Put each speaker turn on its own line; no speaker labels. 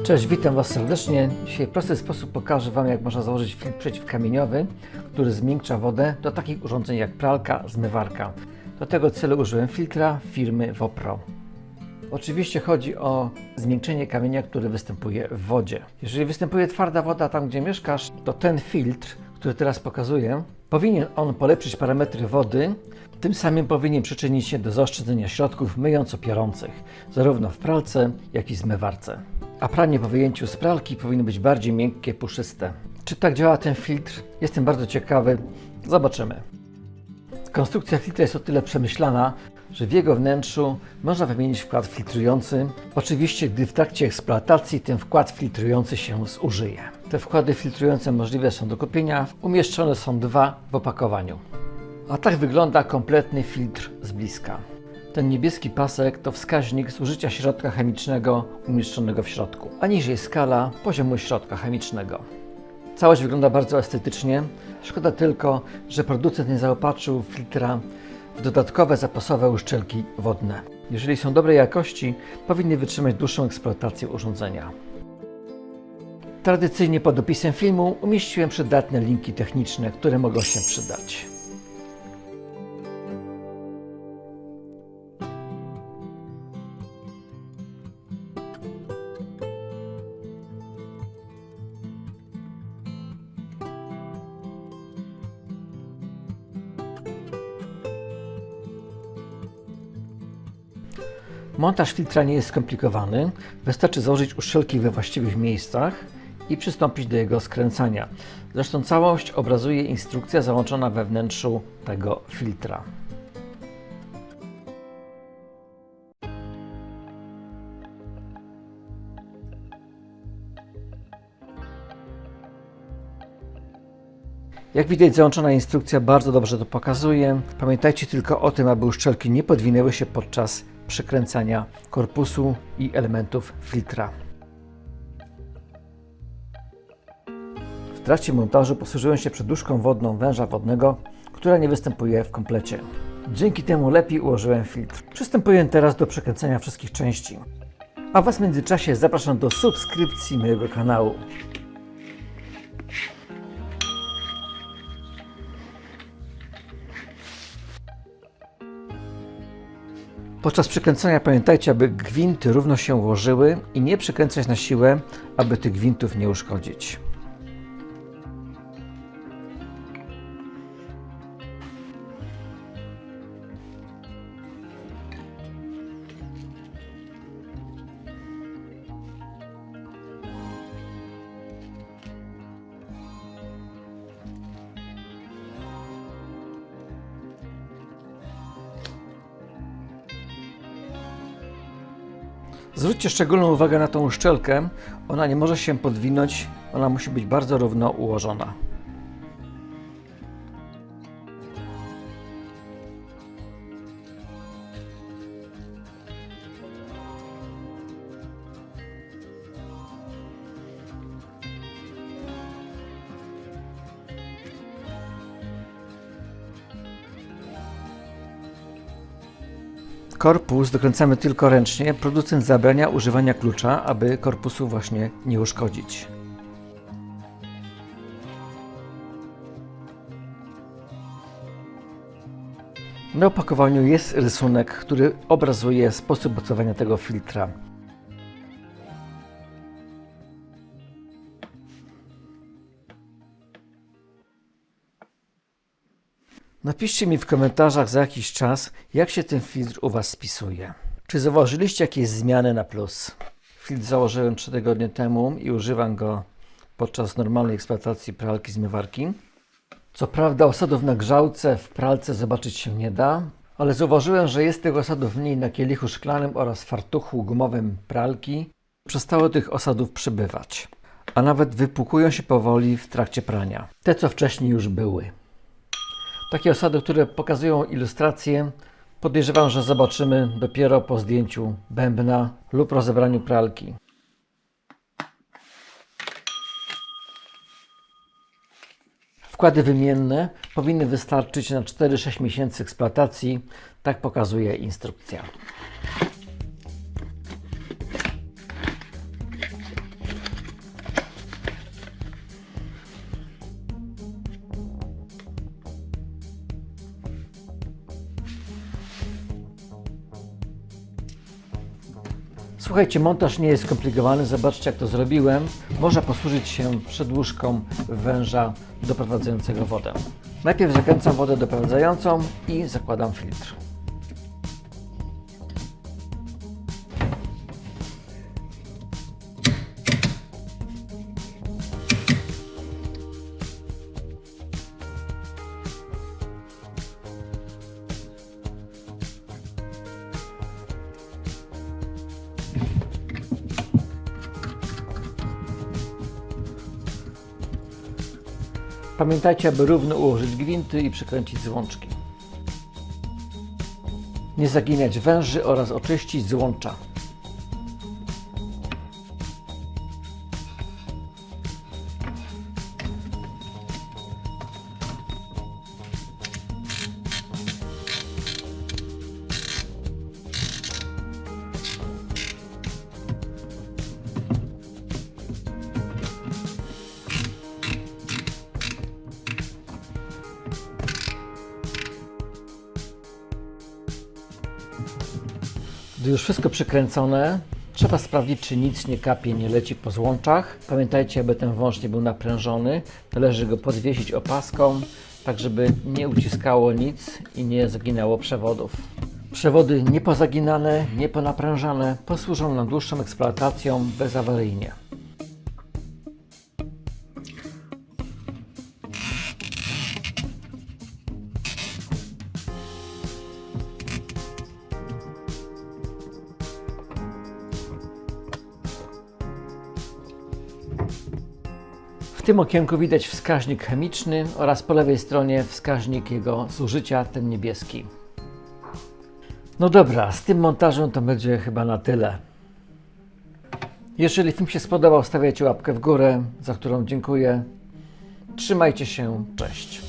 Cześć, witam Was serdecznie. Dzisiaj w prosty sposób pokażę Wam, jak można założyć filtr przeciwkamieniowy, który zmiękcza wodę do takich urządzeń jak pralka, zmywarka. Do tego celu użyłem filtra firmy Wopro. Oczywiście chodzi o zmiękczenie kamienia, który występuje w wodzie. Jeżeli występuje twarda woda tam, gdzie mieszkasz, to ten filtr, który teraz pokazuję, powinien on polepszyć parametry wody, tym samym powinien przyczynić się do zaoszczędzenia środków myjąco-piorących, zarówno w pralce, jak i zmywarce. A pranie po wyjęciu z pralki powinno być bardziej miękkie, puszyste. Czy tak działa ten filtr? Jestem bardzo ciekawy. Zobaczymy. Konstrukcja filtra jest o tyle przemyślana, że w jego wnętrzu można wymienić wkład filtrujący, oczywiście gdy w trakcie eksploatacji ten wkład filtrujący się zużyje. Te wkłady filtrujące możliwe są do kupienia, umieszczone są 2 w opakowaniu. A tak wygląda kompletny filtr z bliska. Ten niebieski pasek to wskaźnik zużycia środka chemicznego umieszczonego w środku, a niżej skala poziomu środka chemicznego. Całość wygląda bardzo estetycznie, szkoda tylko, że producent nie zaopatrzył filtra w dodatkowe zapasowe uszczelki wodne. Jeżeli są dobrej jakości, powinny wytrzymać dłuższą eksploatację urządzenia. Tradycyjnie pod opisem filmu umieściłem przydatne linki techniczne, które mogą się przydać. Montaż filtra nie jest skomplikowany, wystarczy założyć uszczelki we właściwych miejscach i przystąpić do jego skręcania. Zresztą całość obrazuje instrukcja załączona we wnętrzu tego filtra. Jak widać, załączona instrukcja bardzo dobrze to pokazuje. Pamiętajcie tylko o tym, aby uszczelki nie podwinęły się podczas przykręcania korpusu i elementów filtra. W trakcie montażu posłużyłem się przedłużką wodną węża wodnego, która nie występuje w komplecie. Dzięki temu lepiej ułożyłem filtr. Przystępuję teraz do przekręcania wszystkich części. A Was w międzyczasie zapraszam do subskrypcji mojego kanału. Podczas przykręcania pamiętajcie, aby gwinty równo się ułożyły i nie przykręcać na siłę, aby tych gwintów nie uszkodzić. Zwróćcie szczególną uwagę na tą uszczelkę, ona nie może się podwinąć, ona musi być bardzo równo ułożona. Korpus dokręcamy tylko ręcznie. Producent zabrania używania klucza, aby korpusu właśnie nie uszkodzić. Na opakowaniu jest rysunek, który obrazuje sposób mocowania tego filtra. Napiszcie mi w komentarzach za jakiś czas, jak się ten filtr u Was spisuje. Czy zauważyliście jakieś zmiany na plus? Filtr założyłem 3 tygodnie temu i używam go podczas normalnej eksploatacji pralki, zmywarki. Co prawda osadów na grzałce w pralce zobaczyć się nie da, ale zauważyłem, że jest tych osadów mniej na kielichu szklanym oraz fartuchu gumowym pralki. Przestało tych osadów przybywać, a nawet wypłukują się powoli w trakcie prania. Te, co wcześniej już były. Takie osady, które pokazują ilustrację, podejrzewam, że zobaczymy dopiero po zdjęciu bębna lub rozebraniu pralki. Wkłady wymienne powinny wystarczyć na 4-6 miesięcy eksploatacji, tak pokazuje instrukcja. Słuchajcie, montaż nie jest skomplikowany, zobaczcie jak to zrobiłem. Można posłużyć się przedłużką węża doprowadzającego wodę. Najpierw zakręcam wodę doprowadzającą i zakładam filtr. Pamiętajcie, aby równo ułożyć gwinty i przykręcić złączki. Nie zaginać węży oraz oczyścić złącza. Gdy już wszystko przykręcone, trzeba sprawdzić, czy nic nie kapie, nie leci po złączach. Pamiętajcie, aby ten wąż nie był naprężony. Należy go podwiesić opaską, tak żeby nie uciskało nic i nie zaginało przewodów. Przewody niepozaginane, nieponaprężane posłużą nam dłuższą eksploatacją bezawaryjnie. W tym okienku widać wskaźnik chemiczny oraz po lewej stronie wskaźnik jego zużycia, ten niebieski. No dobra, z tym montażem to będzie chyba na tyle. Jeżeli film się spodobał, stawiajcie łapkę w górę, za którą dziękuję. Trzymajcie się, cześć.